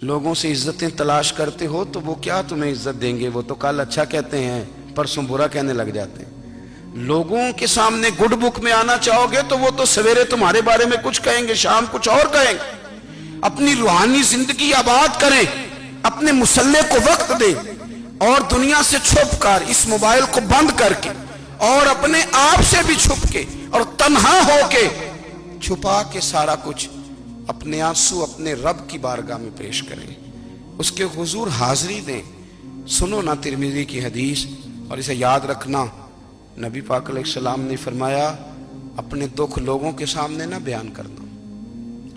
لوگوں سے عزتیں تلاش کرتے ہو تو وہ کیا تمہیں عزت دیں گے؟ وہ تو کل اچھا کہتے ہیں، پرسوں برا کہنے لگ جاتے ہیں۔ لوگوں کے سامنے گڈ بک میں آنا چاہو گے تو وہ تو سویرے تمہارے بارے میں کچھ کہیں گے، شام کچھ اور کہیں گے۔ اپنی روحانی زندگی آباد کریں، اپنے مسلح کو وقت دیں، اور دنیا سے چھپ کر اس موبائل کو بند کر کے اور اپنے آپ سے بھی چھپ کے اور تنہا ہو کے چھپا کے سارا کچھ اپنے آنسو اپنے رب کی بارگاہ میں پیش کریں، اس کے حضور حاضری دیں۔ سنو نا ترمذی کی حدیث، اور اسے یاد رکھنا، نبی پاک علیہ السلام نے فرمایا اپنے دکھ لوگوں کے سامنے نہ بیان کرنا،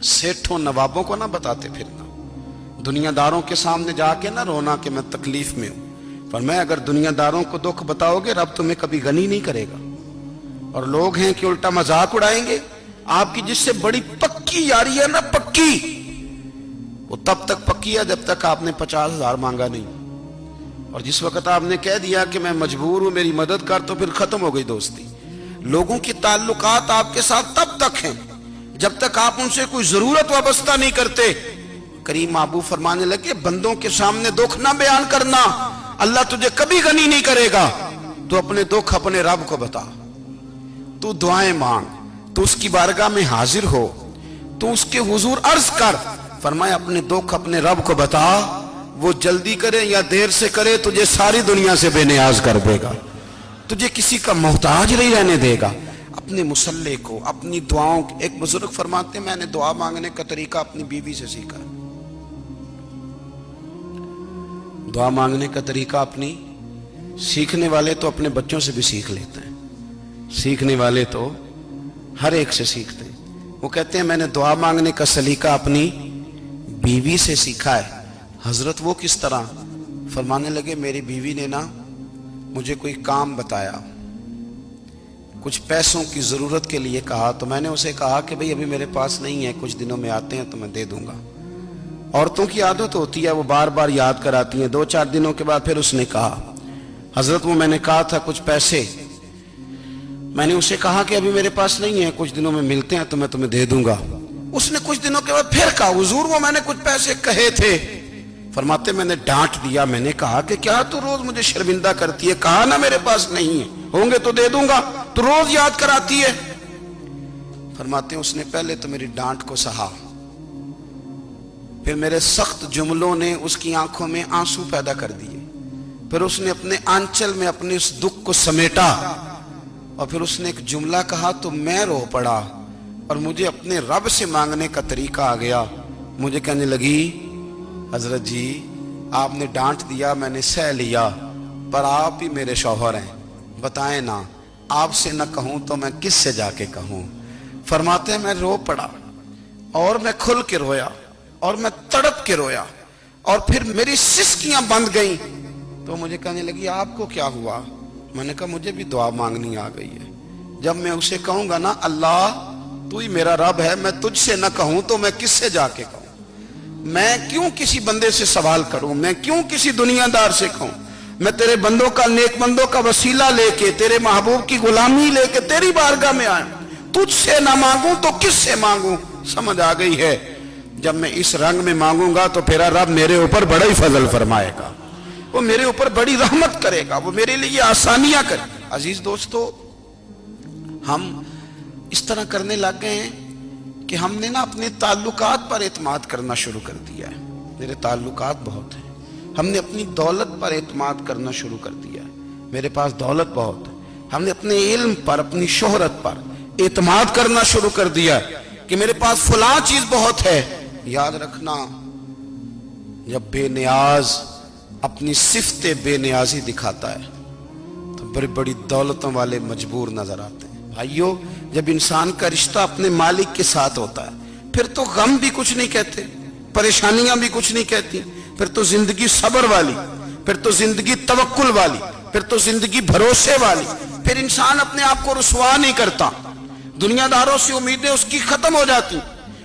سیٹھوں نوابوں کو نہ بتاتے پھرنا، دنیا داروں کے سامنے جا کے نہ رونا کہ میں تکلیف میں ہوں۔ فرمایا اگر دنیا داروں کو دکھ بتاؤ گے رب تمہیں کبھی غنی نہیں کرے گا، اور لوگ ہیں کہ الٹا مذاق اڑائیں گے۔ آپ کی جس سے بڑی پکی یاری ہے نا، پکی، وہ تب تک پکی ہے جب تک آپ نے 50,000 مانگا نہیں، اور جس وقت آپ نے کہہ دیا کہ میں مجبور ہوں میری مدد کر، تو پھر ختم ہو گئی دوستی۔ لوگوں کی تعلقات آپ کے ساتھ تب تک ہیں جب تک آپ ان سے کوئی ضرورت وابستہ نہیں کرتے۔ کریم محبوب فرمانے لگے بندوں کے سامنے دکھ نہ بیان کرنا، اللہ تجھے کبھی غنی نہیں کرے گا۔ تو اپنے دکھ اپنے رب کو بتا، تو دعائیں مانگ، تو اس کی بارگاہ میں حاضر ہو، تو اس کے حضور عرض کر۔ فرمایا اپنے دکھ اپنے رب کو بتا، وہ جلدی کرے یا دیر سے کرے تجھے ساری دنیا سے بے نیاز کر دے گا، تجھے کسی کا محتاج نہیں رہنے دے گا۔ اپنے مسلح کو، اپنی دعاؤں، ایک بزرگ فرماتے ہیں میں نے دعا مانگنے کا طریقہ اپنی بیوی سے سیکھا، دعا مانگنے کا طریقہ اپنی، سیکھنے والے تو اپنے بچوں سے بھی سیکھ لیتے ہیں، سیکھنے والے تو ہر ایک سے سیکھتے ہیں۔ وہ کہتے ہیں میں نے دعا مانگنے کا سلیقہ اپنی بیوی سے سیکھا ہے۔ حضرت وہ کس طرح؟ فرمانے لگے میری بیوی نے نا مجھے کوئی کام بتایا، کچھ پیسوں کی ضرورت کے لیے کہا، تو میں نے اسے کہا کہ بھئی ابھی میرے پاس نہیں ہے، کچھ دنوں میں آتے ہیں تو میں دے دوں گا۔ عورتوں کی عادت ہوتی ہے وہ بار بار یاد کراتی ہیں، 2-4 دنوں کے بعد پھر اس نے کہا حضرت وہ میں نے کہا تھا کچھ پیسے، میں نے اسے کہا کہ ابھی میرے پاس نہیں ہے، کچھ دنوں میں ملتے ہیں تو میں تمہیں دے دوں گا۔ اس نے کچھ دنوں کے بعد پھر کہا حضور وہ میں نے کچھ پیسے کہے تھے۔ فرماتے میں نے ڈانٹ دیا، میں نے کہا کہ کیا تو روز مجھے شرمندہ کرتی ہے، کہا نا میرے پاس نہیں ہے، ہوں گے تو دے دوں گا، تو روز یاد کراتی ہے۔ فرماتے ہیں اس نے پہلے تو میری ڈانٹ کو سہا، پھر میرے سخت جملوں نے اس کی آنکھوں میں آنسو پیدا کر دیے، پھر اس نے اپنے آنچل میں اپنے اس دکھ کو سمیٹا، اور پھر اس نے ایک جملہ کہا تو میں رو پڑا، اور مجھے اپنے رب سے مانگنے کا طریقہ آ گیا۔ مجھے کہنے لگی حضرت جی آپ نے ڈانٹ دیا میں نے سہ لیا، پر آپ ہی میرے شوہر ہیں، بتائیں نا آپ سے نہ کہوں تو میں کس سے جا کے کہوں۔ فرماتے ہیں میں رو پڑا، اور میں کھل کے رویا، اور میں تڑپ کے رویا، اور پھر میری سسکیاں بند گئیں۔ تو مجھے کہنے لگی آپ کو کیا ہوا؟ میں نے کہا مجھے بھی دعا مانگنی آ گئی ہے، جب میں اسے کہوں گا نا اللہ تو ہی میرا رب ہے، میں تجھ سے نہ کہوں تو میں کس سے جا کے کہوں؟ میں کیوں کسی بندے سے سوال کروں؟ میں کیوں کسی دنیا دار سے کہوں؟ میں تیرے بندوں کا، نیک بندوں کا وسیلہ لے کے، تیرے محبوب کی غلامی لے کے تیری بارگاہ میں آیا، تجھ سے نہ مانگوں تو کس سے مانگوں؟ سمجھ آ گئی ہے؟ جب میں اس رنگ میں مانگوں گا تو پھر رب میرے اوپر بڑا ہی فضل فرمائے گا، وہ میرے اوپر بڑی رحمت کرے گا، وہ میرے لیے آسانیاں کرے گا۔ عزیز دوستو، ہم اس طرح کرنے لگ گئے ہیں کہ ہم نے نا اپنے تعلقات پر اعتماد کرنا شروع کر دیا ہے۔ میرے تعلقات بہت ہیں، ہم نے اپنی دولت پر اعتماد کرنا شروع کر دیا ہے، میرے پاس دولت بہت ہے۔ ہم نے اپنے علم پر، اپنی شہرت پر اعتماد کرنا شروع کر دیا ہے کہ میرے پاس فلاں چیز بہت ہے۔ یاد رکھنا جب بے نیاز اپنی صفت بے نیازی دکھاتا ہے تو بڑی بڑی دولتوں والے مجبور نظر آتے ہیں۔ بھائیو جب انسان کا رشتہ اپنے مالک کے ساتھ ہوتا ہے پھر تو غم بھی کچھ نہیں کہتے، پریشانیاں بھی کچھ نہیں کہتی، پھر تو زندگی صبر والی، پھر تو زندگی توکل والی، پھر تو زندگی بھروسے والی، پھر انسان اپنے آپ کو رسوا نہیں کرتا، دنیا داروں سے امیدیں اس کی ختم ہو جاتی،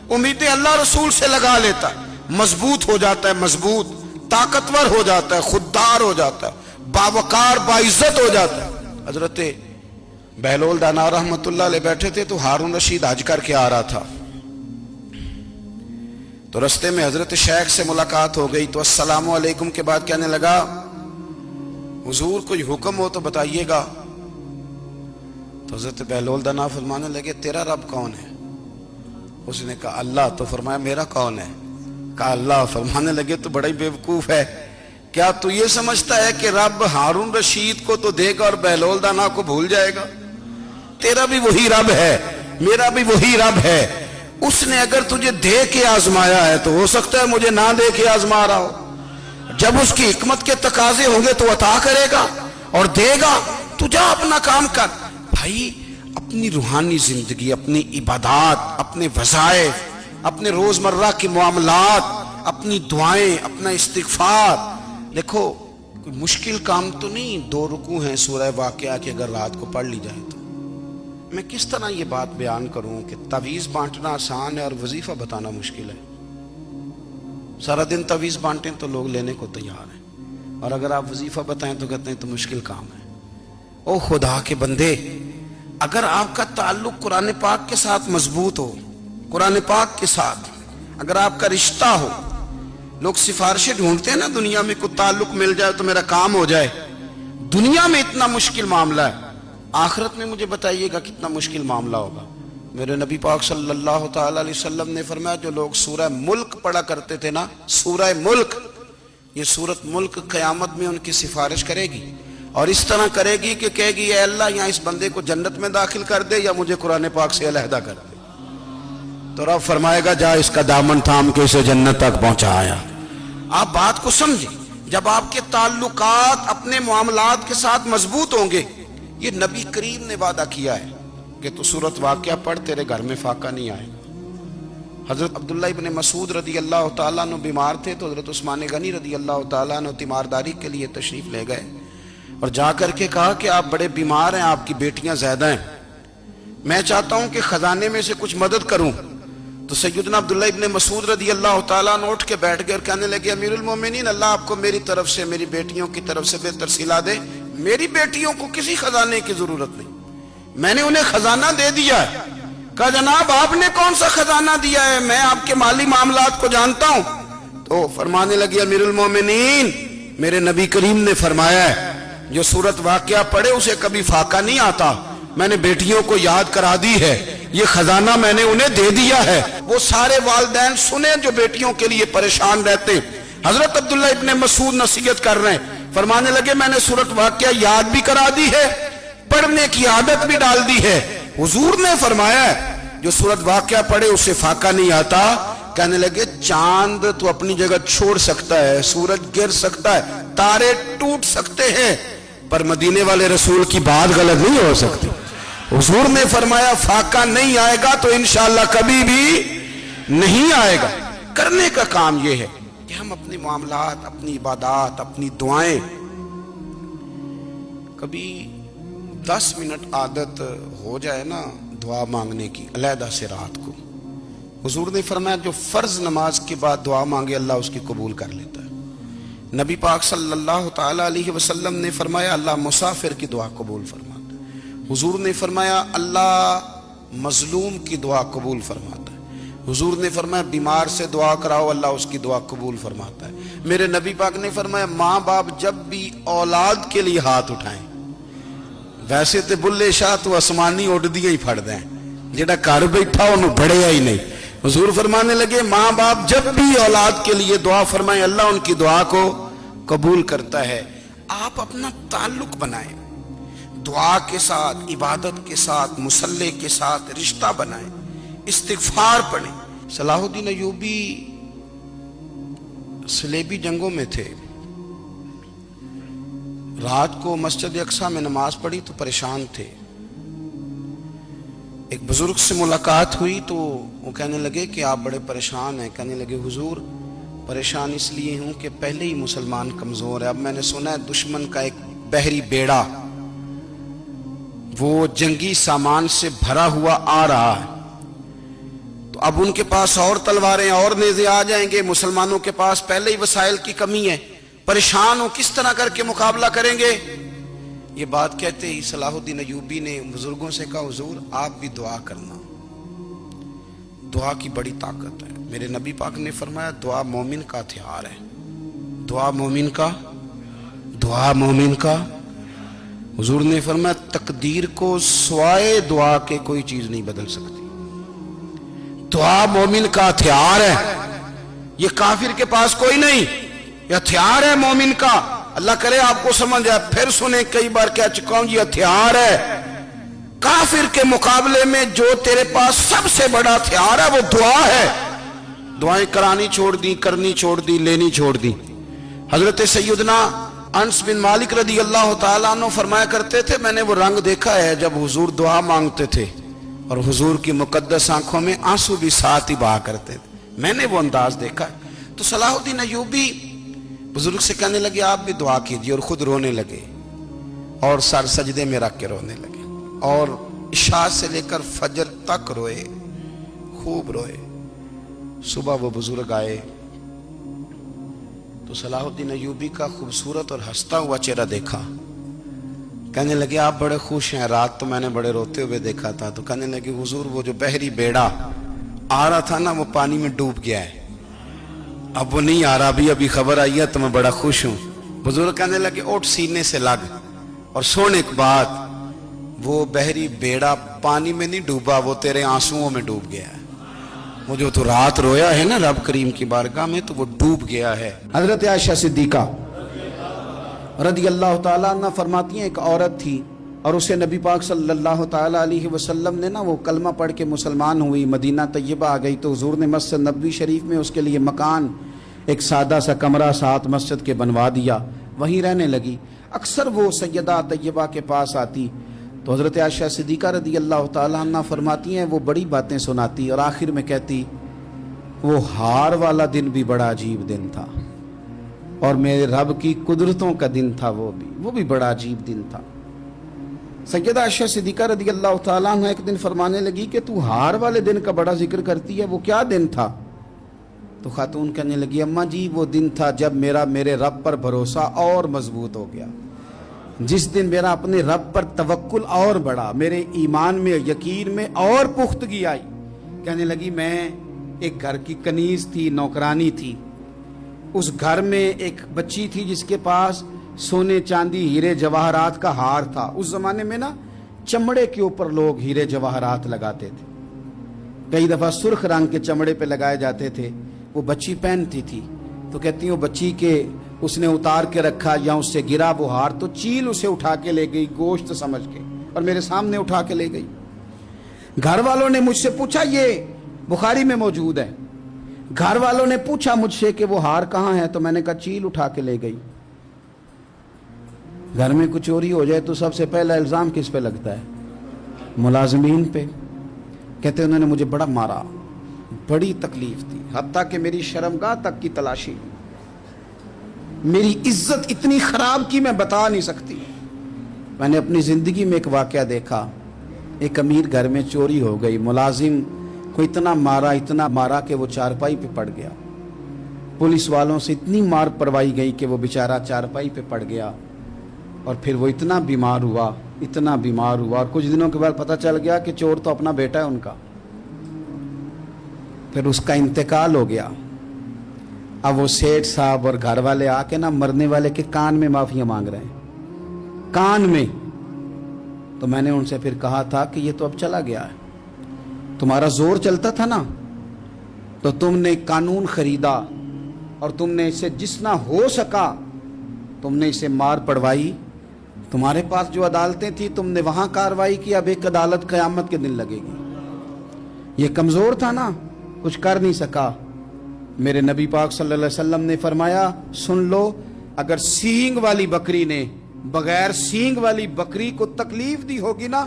امیدیں اللہ رسول سے لگا لیتا ہے، مضبوط ہو جاتا ہے، مضبوط، طاقتور ہو جاتا ہے، خوددار ہو جاتا ہے، باوقار باعزت ہو جاتا ہے۔ حضرت بہلول دانا رحمت اللہ علیہ بیٹھے تھے تو ہارون رشید حج کر کے آ رہا تھا، تو رستے میں حضرت شیخ سے ملاقات ہو گئی تو السلام علیکم کے بعد کہنے لگا حضور کوئی حکم ہو تو بتائیے گا. تو حضرت بہلول دانا فرمانے لگے تیرا رب کون ہے؟ اس نے کہا اللہ. تو فرمایا میرا کون ہے؟ کہا اللہ. فرمانے لگے تو بڑا ہی بیوقوف ہے, کیا تو یہ سمجھتا ہے کہ رب ہارون رشید کو تو دے گا اور بہلول دانا کو بھول جائے گا؟ تیرا بھی وہی رب ہے, میرا بھی وہی رب ہے. اس نے اگر تجھے دے کے آزمایا ہے تو ہو سکتا ہے مجھے نہ دے کے آزما رہا ہو. جب اس کی حکمت کے تقاضے ہوں گے تو عطا کرے گا اور دے گا. تو جا اپنا کام کر. بھائی اپنی روحانی زندگی, اپنی عبادات, اپنے وظائف, اپنے روزمرہ کے معاملات, اپنی دعائیں, اپنا استغفار. دیکھو کوئی مشکل کام تو نہیں, 2 رکوع ہیں سورہ واقعہ کہ اگر رات کو پڑھ لی جائے تو. میں کس طرح یہ بات بیان کروں کہ تعویذ بانٹنا آسان ہے اور وظیفہ بتانا مشکل ہے. سارا دن تعویذ بانٹیں تو لوگ لینے کو تیار ہیں, اور اگر آپ وظیفہ بتائیں تو کہتے ہیں تو مشکل کام ہے. او خدا کے بندے, اگر آپ کا تعلق قرآن پاک کے ساتھ مضبوط ہو, قرآن پاک کے ساتھ اگر آپ کا رشتہ ہو, لوگ سفارشیں ڈھونڈتے ہیں نا دنیا میں, کوئی تعلق مل جائے تو میرا کام ہو جائے. دنیا میں اتنا مشکل معاملہ ہے, آخرت میں مجھے بتائیے گا کتنا مشکل معاملہ ہوگا. میرے نبی پاک صلی اللہ تعالی علیہ وسلم نے فرمایا جو لوگ سورہ ملک پڑھا کرتے تھے نا, سورہ ملک, یہ سورت ملک قیامت میں ان کی سفارش کرے گی, اور اس طرح کرے گی کہ کہے گی اے اللہ یہاں اس بندے کو جنت میں داخل کر دے یا مجھے قرآن پاک سے علیحدہ کر دے. تو رب فرمائے گا جا اس کا دامن تھام کے اسے جنت تک پہنچایا. آپ بات کو سمجھیں, جب آپ کے تعلقات اپنے معاملات کے ساتھ مضبوط ہوں گے, یہ نبی کریم نے وعدہ کیا ہے کہ تو سورت واقعہ پڑھ تیرے گھر میں فاقہ نہیں آئے گا. حضرت عبداللہ ابن مسعود رضی اللہ تعالیٰ عنہ بیمار تھے تو حضرت عثمان غنی رضی اللہ تعالیٰ عنہ تیمارداری کے لیے تشریف لے گئے اور جا کر کے کہا کہ آپ بڑے بیمار ہیں, آپ کی بیٹیاں زیادہ ہیں, میں چاہتا ہوں کہ خزانے میں سے کچھ مدد کروں. تو سیدنا عبداللہ ابن مسعود رضی اللہ تعالیٰ عنہ اٹھ کے بیٹھ گئے اور کہنے لگے امیر المومنین, اللہ آپ کو میری طرف سے, میری بیٹیوں کی طرف سے بہتر صلہ دے. میری بیٹیوں کو کسی خزانے کی ضرورت نہیں, میں نے انہیں خزانہ دے دیا ہے. کہا جناب آپ نے کون سا خزانہ دیا ہے, میں آپ کے مالی معاملات کو جانتا ہوں. تو فرمانے لگے امیر المومنین, میرے نبی کریم نے فرمایا ہے جو سورت واقعہ پڑھے اسے کبھی فاقہ نہیں آتا. میں نے بیٹیوں کو یاد کرا دی ہے, یہ خزانہ میں نے انہیں دے دیا ہے. وہ سارے والدین سنیں جو بیٹیوں کے لیے پریشان رہتے ہیں. حضرت عبداللہ ابن مسعود نصیحت کر رہے ہیں, فرمانے لگے میں نے سورت واقعہ یاد بھی کرا دی ہے, پڑھنے کی عادت بھی ڈال دی ہے. حضور نے فرمایا ہے جو سورت واقعہ پڑھے اسے فاقہ نہیں آتا. کہنے لگے چاند تو اپنی جگہ چھوڑ سکتا ہے, سورج گر سکتا ہے, تارے ٹوٹ سکتے ہیں, پر مدینے والے رسول کی بات غلط نہیں ہو سکتی. حضور نے فرمایا فاقہ نہیں آئے گا تو انشاءاللہ کبھی بھی نہیں آئے گا. کرنے کا کام یہ ہے کہ ہم اپنے معاملات, اپنی عبادات, اپنی دعائیں, کبھی 10 منٹ عادت ہو جائے نا دعا مانگنے کی علیحدہ سے رات کو. حضور نے فرمایا جو فرض نماز کے بعد دعا مانگے اللہ اس کی قبول کر لیتا ہے. نبی پاک صلی اللہ تعالی علیہ وسلم نے فرمایا اللہ مسافر کی دعا قبول فرماتا ہے. حضور نے فرمایا اللہ مظلوم کی دعا قبول فرماتا ہے. حضور نے فرمایا بیمار سے دعا کراؤ اللہ اس کی دعا قبول فرماتا ہے. میرے نبی پاک نے فرمایا ماں باپ جب بھی اولاد کے لیے ہاتھ اٹھائیں, ویسے تے بلے شاہ تو آسمانی اڑ دیا ہی پھڑ دیں, جڑا گھر بیٹھا انہوں بڑھیا ہی نہیں. حضور فرمانے لگے ماں باپ جب بھی اولاد کے لیے دعا فرمائیں اللہ ان کی دعا کو قبول کرتا ہے. آپ اپنا تعلق بنائیں دعا کے ساتھ, عبادت کے ساتھ, مصلی کے ساتھ رشتہ بنائیں, استغفار پڑھیں. صلاح الدین ایوبی صلیبی جنگوں میں تھے, رات کو مسجد اقصیٰ میں نماز پڑھی تو پریشان تھے. ایک بزرگ سے ملاقات ہوئی تو وہ کہنے لگے کہ آپ بڑے پریشان ہیں. کہنے لگے حضور پریشان اس لیے ہوں کہ پہلے ہی مسلمان کمزور ہے, اب میں نے سنا ہے دشمن کا ایک بحری بیڑا وہ جنگی سامان سے بھرا ہوا آ رہا ہے, تو اب ان کے پاس اور تلواریں اور نیزے آ جائیں گے, مسلمانوں کے پاس پہلے ہی وسائل کی کمی ہے, پریشان ہو کس طرح کر کے مقابلہ کریں گے. یہ بات کہتے ہی صلاح الدین ایوبی نے بزرگوں سے کہا حضور آپ بھی دعا کرنا, دعا کی بڑی طاقت ہے. میرے نبی پاک نے فرمایا دعا مومن کا ہتھیار ہے. دعا مومن کا. حضور نے فرمایا تقدیر کو سوائے دعا کے کوئی چیز نہیں بدل سکتی. دعا مومن کا ہتھیار ہے. یہ کافر کے پاس کوئی نہیں، یہ ہتھیار ہے مومن کا. اللہ کرے آپ کو سمجھ آئے. پھر سنیں، کئی بار کہہ چکا ہوں یہ ہتھیار ہے. کافر کے مقابلے میں جو تیرے پاس سب سے بڑا ہتھیار ہے وہ دعا ہے. دعائیں کرانی چھوڑ دی، کرنی چھوڑ دی، لینی چھوڑ دی. حضرت سیدنا انس بن مالک رضی اللہ تعالیٰ عنہ فرمایا کرتے تھے میں نے وہ رنگ دیکھا ہے جب حضور دعا مانگتے تھے اور حضور کی مقدس آنکھوں میں آنسو بھی ساتھ ہی بہا کرتے تھے. میں نے وہ انداز دیکھا ہے. تو صلاح الدین ایوبی بزرگ سے کہنے لگے آپ بھی دعا کیجئے، اور خود رونے لگے اور سر سجدے میں رکھ کے رونے لگے اور عشاء سے لے کر فجر تک روئے، خوب روئے. صبح وہ بزرگ آئے تو صلاح الدین ایوبی کا خوبصورت اور ہنستا ہوا چہرہ دیکھا. کہنے لگے آپ بڑے خوش ہیں، رات تو میں نے بڑے روتے ہوئے دیکھا تھا. تو کہنے لگے حضور وہ جو بحری بیڑا آ رہا تھا نا وہ پانی میں ڈوب گیا ہے، اب وہ نہیں آ رہا. ابھی خبر آئی ہے تو میں بڑا خوش ہوں. بزرگ کہنے لگے اٹھ سینے سے لگ اور سن ایک بات، وہ بحری بیڑا پانی میں نہیں ڈوبا، وہ تیرے آنسوؤں میں ڈوب گیا ہے. وہ جو تو رات رویا ہے نا رب کریم کی بارگاہ میں تو وہ ڈوب گیا ہے. حضرت عائشہ صدیقہ رضی اللہ تعالیٰ عنہ فرماتی ہیں ایک عورت تھی اور اسے نبی پاک صلی اللہ تعالیٰ علیہ وسلم نے نا وہ کلمہ پڑھ کے مسلمان ہوئی، مدینہ طیبہ آ گئی تو حضور نے مسجد نبوی شریف میں اس کے لیے مکان، ایک سادہ سا کمرہ ساتھ مسجد کے بنوا دیا، وہیں رہنے لگی. اکثر وہ سیدہ طیبہ کے پاس آتی تو حضرت عائشہ صدیقہ رضی اللہ تعالیٰ عنہ فرماتی ہیں وہ بڑی باتیں سناتی اور آخر میں کہتی وہ ہار والا دن بھی بڑا عجیب دن تھا اور میرے رب کی قدرتوں کا دن تھا، وہ بھی بڑا عجیب دن تھا. سیدہ عائشہ صدیقہ رضی اللہ تعالیٰ عنہ ایک دن فرمانے لگی کہ تو ہار والے دن کا بڑا ذکر کرتی ہے، وہ کیا دن تھا؟ تو خاتون کہنے لگی اماں جی وہ دن تھا جب میرے رب پر بھروسہ اور مضبوط ہو گیا، جس دن میرا اپنے رب پر توکل اور بڑھا، میرے ایمان میں یقین میں اور پختگی آئی. کہنے لگی میں ایک گھر کی کنیز تھی، نوکرانی تھی، اس گھر میں ایک بچی تھی جس کے پاس سونے چاندی ہیرے جواہرات کا ہار تھا. اس زمانے میں نا چمڑے کے اوپر لوگ ہیرے جواہرات لگاتے تھے، کئی دفعہ سرخ رنگ کے چمڑے پہ لگائے جاتے تھے. وہ بچی پہنتی تھی تو کہتی ہیں وہ بچی کے اس نے اتار کے رکھا یا اس سے گرا وہ ہار تو چیل اسے اٹھا کے لے گئی گوشت سمجھ کے اور میرے سامنے اٹھا کے لے گئی. گھر والوں نے مجھ سے پوچھا، یہ بخاری میں موجود ہے، گھر والوں نے پوچھا مجھ سے کہ وہ ہار کہاں ہے تو میں نے کہا چیل اٹھا کے لے گئی. گھر میں کچھ چوری ہو جائے تو سب سے پہلا الزام کس پہ لگتا ہے؟ ملازمین پہ. کہتے انہوں نے مجھے بڑا مارا، بڑی تکلیف تھی، حتیٰ کہ میری شرمگاہ تک کی تلاشی، میری عزت اتنی خراب کی میں بتا نہیں سکتی. میں نے اپنی زندگی میں ایک واقعہ دیکھا، ایک امیر گھر میں چوری ہو گئی، ملازم کو اتنا مارا کہ وہ چارپائی پہ پڑ گیا. پولیس والوں سے اتنی مار پروائی گئی کہ وہ بیچارہ چارپائی پہ پڑ گیا اور پھر وہ اتنا بیمار ہوا اور کچھ دنوں کے بعد پتہ چل گیا کہ چور تو اپنا بیٹا ہے ان کا. پھر اس کا انتقال ہو گیا. اب وہ سیٹھ صاحب اور گھر والے آ کے نا مرنے والے کے کان میں معافیاں مانگ رہے ہیں، کان میں. تو میں نے ان سے پھر کہا تھا کہ یہ تو اب چلا گیا ہے، تمہارا زور چلتا تھا نا تو تم نے قانون خریدا اور تم نے اسے جتنا ہو سکا تم نے اسے مار پڑوائی. تمہارے پاس جو عدالتیں تھی تم نے وہاں کاروائی کی، اب ایک عدالت قیامت کے دن لگے گی. یہ کمزور تھا نا، کچھ کر نہیں سکا. میرے نبی پاک صلی اللہ علیہ وسلم نے فرمایا سن لو، اگر سینگ والی بکری نے بغیر سینگ والی بکری کو تکلیف دی ہوگی نا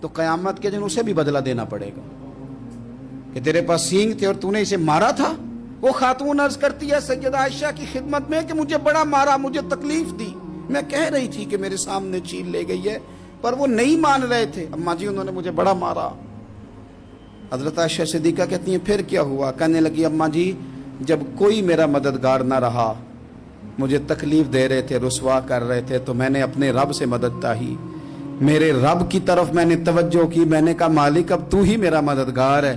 تو قیامت کے دن اسے بھی بدلہ دینا پڑے گا کہ تیرے پاس سینگ تھے اور تو نے اسے مارا تھا. وہ خاتون عرض کرتی ہے سیدہ عائشہ کی خدمت میں کہ مجھے بڑا مارا، مجھے تکلیف دی، میں کہہ رہی تھی کہ میرے سامنے چیل لے گئی ہے پر وہ نہیں مان رہے تھے. اماں جی انہوں نے مجھے بڑا مارا. حضرت عائشہ صدیقہ کہتی ہیں پھر کیا ہوا؟ کہنے لگی اماں جی جب کوئی میرا مددگار نہ رہا، مجھے تکلیف دے رہے تھے، رسوا کر رہے تھے، تو میں نے اپنے رب سے مدد چاہی، میرے رب کی طرف میں نے توجہ کی. میں نے کہا مالک اب تو ہی میرا مددگار ہے،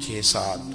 6-7,